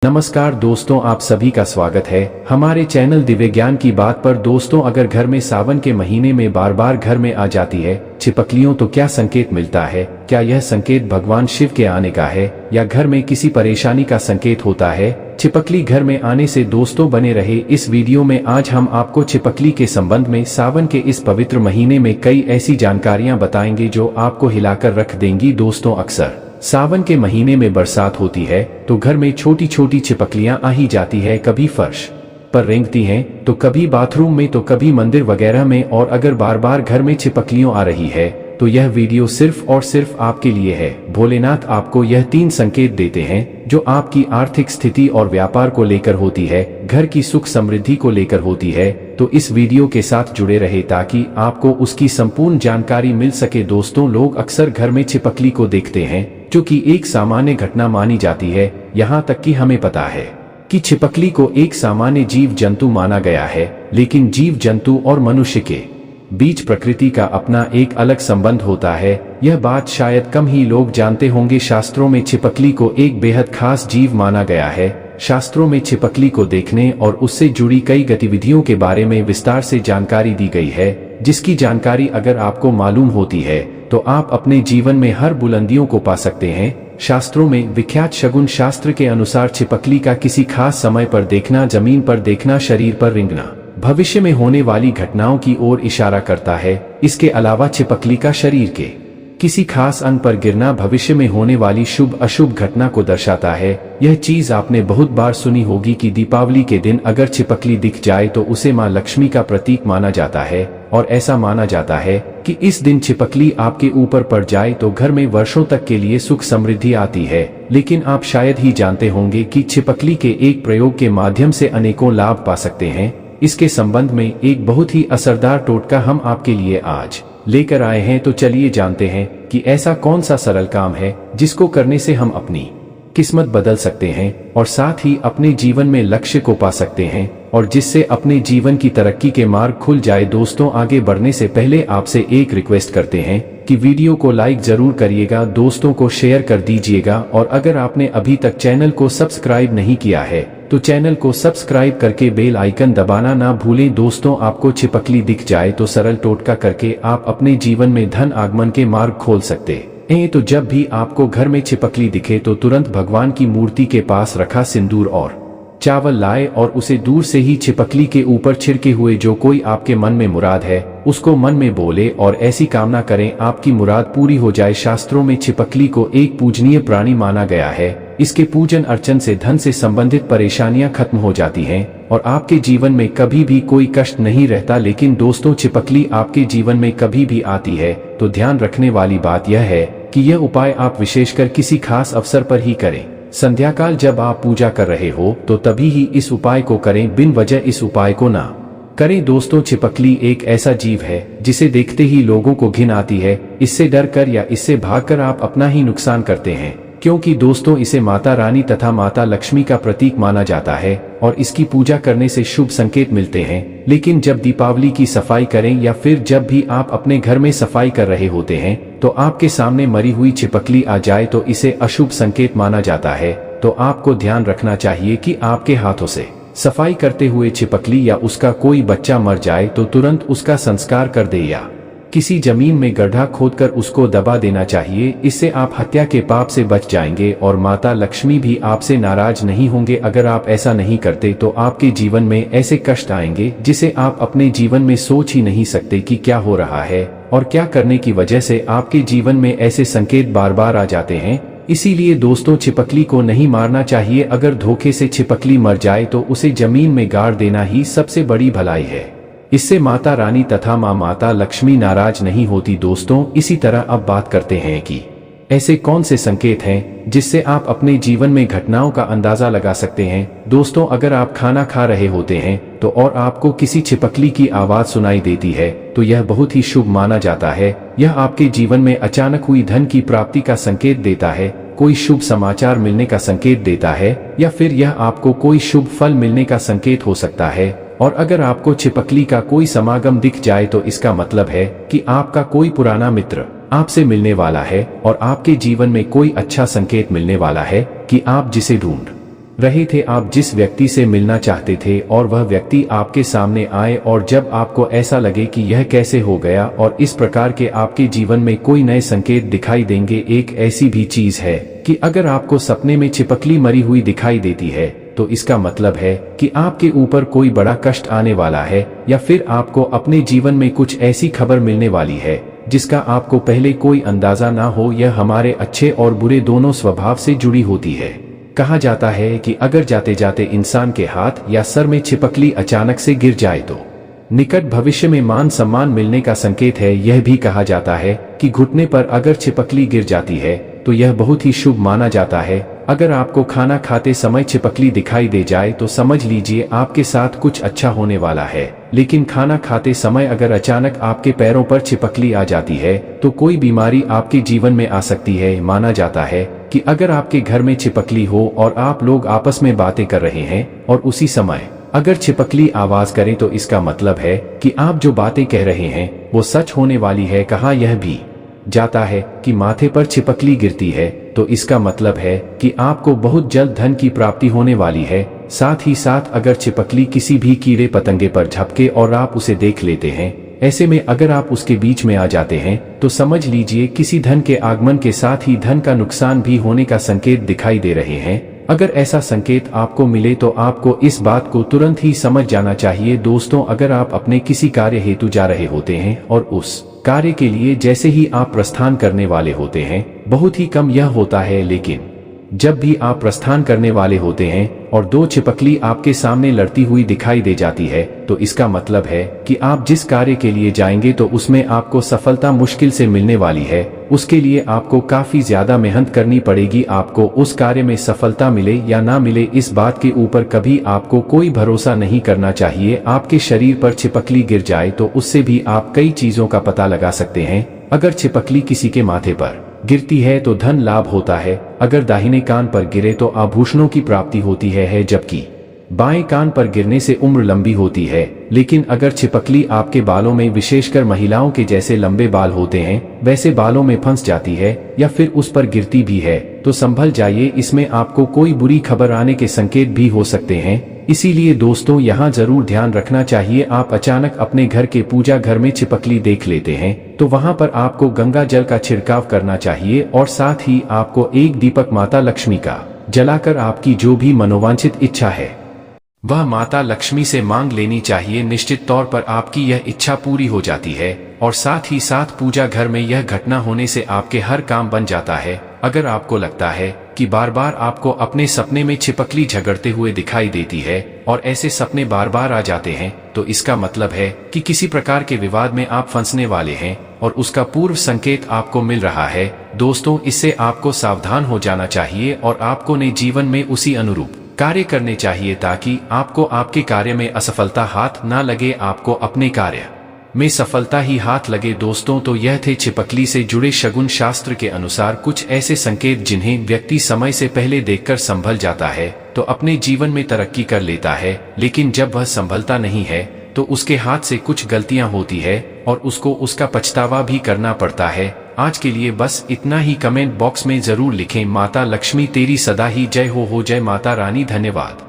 नमस्कार दोस्तों, आप सभी का स्वागत है हमारे चैनल दिव्य ज्ञान की बात पर। दोस्तों, अगर घर में सावन के महीने में बार बार घर में आ जाती है छिपकलियों तो क्या संकेत मिलता है? क्या यह संकेत भगवान शिव के आने का है या घर में किसी परेशानी का संकेत होता है? छिपकली घर में आने से दोस्तों बने रहे इस वीडियो में। आज हम आपको छिपकली के संबंध में सावन के इस पवित्र महीने में कई ऐसी जानकारियां बताएंगे जो आपको हिलाकर रख देंगी। दोस्तों, अक्सर सावन के महीने में बरसात होती है तो घर में छोटी छोटी छिपकलियां आ ही जाती है। कभी फर्श पर रेंगती हैं तो कभी बाथरूम में तो कभी मंदिर वगैरह में। और अगर बार बार घर में छिपकलियां आ रही है तो यह वीडियो सिर्फ और सिर्फ आपके लिए है। भोलेनाथ आपको यह 3 संकेत देते हैं जो आपकी आर्थिक स्थिति और व्यापार को लेकर होती है, घर की सुख समृद्धि को लेकर होती है। तो इस वीडियो के साथ जुड़े रहे ताकि आपको उसकी संपूर्ण जानकारी मिल सके। दोस्तों, लोग अक्सर घर में छिपकली को देखते हैं जो कि एक सामान्य घटना मानी जाती है। यहाँ तक कि हमें पता है कि छिपकली को एक सामान्य जीव जंतु माना गया है, लेकिन जीव जंतु और मनुष्य के बीच प्रकृति का अपना एक अलग संबंध होता है। यह बात शायद कम ही लोग जानते होंगे। शास्त्रों में छिपकली को एक बेहद खास जीव माना गया है। शास्त्रों में छिपकली को देखने और उससे जुड़ी कई गतिविधियों के बारे में विस्तार से जानकारी दी गई है, जिसकी जानकारी अगर आपको मालूम होती है तो आप अपने जीवन में हर बुलंदियों को पा सकते हैं। शास्त्रों में विख्यात शगुन शास्त्र के अनुसार छिपकली का किसी खास समय पर देखना, जमीन पर देखना, शरीर पर रेंगना भविष्य में होने वाली घटनाओं की ओर इशारा करता है। इसके अलावा छिपकली का शरीर के किसी खास अंग पर गिरना भविष्य में होने वाली शुभ अशुभ घटना को दर्शाता है। यह चीज आपने बहुत बार सुनी होगी कि दीपावली के दिन अगर छिपकली दिख जाए तो उसे मां लक्ष्मी का प्रतीक माना जाता है। और ऐसा माना जाता है कि इस दिन छिपकली आपके ऊपर पड़ जाए तो घर में वर्षों तक के लिए सुख समृद्धि आती है। लेकिन आप शायद ही जानते होंगे कि छिपकली के एक प्रयोग के माध्यम से अनेकों लाभ पा सकते हैं। इसके संबंध में एक बहुत ही असरदार टोटका हम आपके लिए आज लेकर आए हैं। तो चलिए जानते हैं कि ऐसा कौन सा सरल काम है जिसको करने से हम अपनी किस्मत बदल सकते हैं और साथ ही अपने जीवन में लक्ष्य को पा सकते हैं और जिससे अपने जीवन की तरक्की के मार्ग खुल जाए। दोस्तों, आगे बढ़ने से पहले आपसे एक रिक्वेस्ट करते हैं कि वीडियो को लाइक जरूर करिएगा, दोस्तों को शेयर कर दीजिएगा और अगर आपने अभी तक चैनल को सब्सक्राइब नहीं किया है तो चैनल को सब्सक्राइब करके बेल आइकन दबाना ना भूलें। दोस्तों, आपको छिपकली दिख जाए तो सरल टोटका करके आप अपने जीवन में धन आगमन के मार्ग खोल सकते हैं। तो जब भी आपको घर में छिपकली दिखे तो तुरंत भगवान की मूर्ति के पास रखा सिंदूर और चावल लाए और उसे दूर से ही छिपकली के ऊपर छिड़के हुए जो कोई आपके मन में मुराद है उसको मन में बोले और ऐसी कामना करें आपकी मुराद पूरी हो जाए। शास्त्रों में छिपकली को एक पूजनीय प्राणी माना गया है। इसके पूजन अर्चन से धन से संबंधित परेशानियां खत्म हो जाती हैं और आपके जीवन में कभी भी कोई कष्ट नहीं रहता। लेकिन दोस्तों, छिपकली आपके जीवन में कभी भी आती है तो ध्यान रखने वाली बात यह है कि यह उपाय आप विशेषकर किसी खास अवसर पर ही करें। संध्याकाल जब आप पूजा कर रहे हो तो तभी ही इस उपाय को करें, बिन वजह इस उपाय को ना करें। दोस्तों, छिपकली एक ऐसा जीव है जिसे देखते ही लोगों को घिन आती है। इससे डर कर या इससे भागकर आप अपना ही नुकसान करते हैं, क्योंकि दोस्तों इसे माता रानी तथा माता लक्ष्मी का प्रतीक माना जाता है और इसकी पूजा करने से शुभ संकेत मिलते हैं। लेकिन जब दीपावली की सफाई करें या फिर जब भी आप अपने घर में सफाई कर रहे होते हैं तो आपके सामने मरी हुई छिपकली आ जाए तो इसे अशुभ संकेत माना जाता है। तो आपको ध्यान रखना चाहिए कि आपके हाथों से सफाई करते हुए छिपकली या उसका कोई बच्चा मर जाए तो तुरंत उसका संस्कार कर दे या किसी जमीन में गड्ढा खोदकर उसको दबा देना चाहिए। इससे आप हत्या के पाप से बच जाएंगे और माता लक्ष्मी भी आपसे नाराज नहीं होंगे। अगर आप ऐसा नहीं करते तो आपके जीवन में ऐसे कष्ट आएंगे जिसे आप अपने जीवन में सोच ही नहीं सकते कि क्या हो रहा है और क्या करने की वजह से आपके जीवन में ऐसे संकेत बार बार आ जाते हैं। इसीलिए दोस्तों, छिपकली को नहीं मारना चाहिए। अगर धोखे से छिपकली मर जाए तो उसे जमीन में गाड़ देना ही सबसे बड़ी भलाई है। इससे माता रानी तथा माता लक्ष्मी नाराज नहीं होती। दोस्तों, इसी तरह अब बात करते हैं कि ऐसे कौन से संकेत हैं जिससे आप अपने जीवन में घटनाओं का अंदाजा लगा सकते हैं। दोस्तों, अगर आप खाना खा रहे होते हैं तो और आपको किसी छिपकली की आवाज सुनाई देती है तो यह बहुत ही शुभ माना जाता है। यह आपके जीवन में अचानक हुई धन की प्राप्ति का संकेत देता है, कोई शुभ समाचार मिलने का संकेत देता है या फिर यह आपको कोई शुभ फल मिलने का संकेत हो सकता है। और अगर आपको छिपकली का कोई समागम दिख जाए तो इसका मतलब है कि आपका कोई पुराना मित्र आपसे मिलने वाला है और आपके जीवन में कोई अच्छा संकेत मिलने वाला है कि आप जिसे ढूंढ रहे थे, आप जिस व्यक्ति से मिलना चाहते थे और वह व्यक्ति आपके सामने आए, और जब आपको ऐसा लगे कि यह कैसे हो गया और इस प्रकार के आपके जीवन में कोई नए संकेत दिखाई देंगे। एक ऐसी भी चीज है कि अगर आपको सपने में छिपकली मरी हुई दिखाई देती है तो इसका मतलब है कि आपके ऊपर कोई बड़ा कष्ट आने वाला है, या फिर आपको अपने जीवन में कुछ ऐसी खबर मिलने वाली है जिसका आपको पहले कोई अंदाजा ना हो। यह हमारे अच्छे और बुरे दोनों स्वभाव से जुड़ी होती है। कहा जाता है कि अगर जाते जाते इंसान के हाथ या सर में छिपकली अचानक से गिर जाए तो निकट भविष्य में मान सम्मान मिलने का संकेत है। यह भी कहा जाता है कि घुटने पर अगर छिपकली गिर जाती है तो यह बहुत ही शुभ माना जाता है। अगर आपको खाना खाते समय छिपकली दिखाई दे जाए तो समझ लीजिए आपके साथ कुछ अच्छा होने वाला है। लेकिन खाना खाते समय अगर अचानक आपके पैरों पर छिपकली आ जाती है तो कोई बीमारी आपके जीवन में आ सकती है। माना जाता है कि अगर आपके घर में छिपकली हो और आप लोग आपस में बातें कर रहे हैं और उसी समय अगर छिपकली आवाज करे तो इसका मतलब है कि आप जो बातें कह रहे हैं वो सच होने वाली है। कहा यह भी जाता है कि माथे पर छिपकली गिरती है तो इसका मतलब है कि आपको बहुत जल्द धन की प्राप्ति होने वाली है। साथ ही साथ अगर छिपकली किसी भी कीड़े पतंगे पर झपके और आप उसे देख लेते हैं, ऐसे में अगर आप उसके बीच में आ जाते हैं तो समझ लीजिए किसी धन के आगमन के साथ ही धन का नुकसान भी होने का संकेत दिखाई दे रहे हैं। अगर ऐसा संकेत आपको मिले तो आपको इस बात को तुरंत ही समझ जाना चाहिए। दोस्तों, अगर आप अपने किसी कार्य हेतु जा रहे होते हैं और उस कार्य के लिए जैसे ही आप प्रस्थान करने वाले होते हैं, बहुत ही कम यह होता है, लेकिन जब भी आप प्रस्थान करने वाले होते हैं और दो छिपकली आपके सामने लड़ती हुई दिखाई दे जाती है तो इसका मतलब है कि आप जिस कार्य के लिए जाएंगे तो उसमें आपको सफलता मुश्किल से मिलने वाली है। उसके लिए आपको काफी ज्यादा मेहनत करनी पड़ेगी। आपको उस कार्य में सफलता मिले या ना मिले, इस बात के ऊपर कभी आपको कोई भरोसा नहीं करना चाहिए। आपके शरीर पर छिपकली गिर जाए तो उससे भी आप कई चीजों का पता लगा सकते हैं। अगर छिपकली किसी के माथे पर गिरती है तो धन लाभ होता है, अगर दाहिने कान पर गिरे तो आभूषणों की प्राप्ति होती है, जबकि बाएं कान पर गिरने से उम्र लंबी होती है। लेकिन अगर छिपकली आपके बालों में, विशेषकर महिलाओं के जैसे लंबे बाल होते हैं वैसे बालों में फंस जाती है या फिर उस पर गिरती भी है तो संभल जाइए, इसमें आपको कोई बुरी खबर आने के संकेत भी हो सकते हैं। इसीलिए दोस्तों, यहाँ जरूर ध्यान रखना चाहिए। आप अचानक अपने घर के पूजा घर में छिपकली देख लेते हैं तो वहां पर आपको गंगा जल का छिड़काव करना चाहिए और साथ ही आपको एक दीपक माता लक्ष्मी का जलाकर आपकी जो भी मनोवांछित इच्छा है वह माता लक्ष्मी से मांग लेनी चाहिए। निश्चित तौर पर आपकी यह इच्छा पूरी हो जाती है और साथ ही साथ पूजा घर में यह घटना होने से आपके हर काम बन जाता है। अगर आपको लगता है कि बार बार आपको अपने सपने में छिपकली झगड़ते हुए दिखाई देती है और ऐसे सपने बार बार आ जाते हैं तो इसका मतलब है कि किसी प्रकार के विवाद में आप फंसने वाले हैं और उसका पूर्व संकेत आपको मिल रहा है। दोस्तों, इससे आपको सावधान हो जाना चाहिए और आपको ने जीवन में उसी अनुरूप कार्य करने चाहिए ताकि आपको आपके कार्य में असफलता हाथ ना लगे, आपको अपने कार्य में सफलता ही हाथ लगे। दोस्तों, तो यह थे छिपकली से जुड़े शगुन शास्त्र के अनुसार कुछ ऐसे संकेत जिन्हें व्यक्ति समय से पहले देखकर संभल जाता है तो अपने जीवन में तरक्की कर लेता है, लेकिन जब वह संभलता नहीं है तो उसके हाथ से कुछ गलतियां होती है और उसको उसका पछतावा भी करना पड़ता है। आज के लिए बस इतना ही। कमेंट बॉक्स में जरूर लिखें, माता लक्ष्मी तेरी सदा ही जय हो जय माता रानी। धन्यवाद।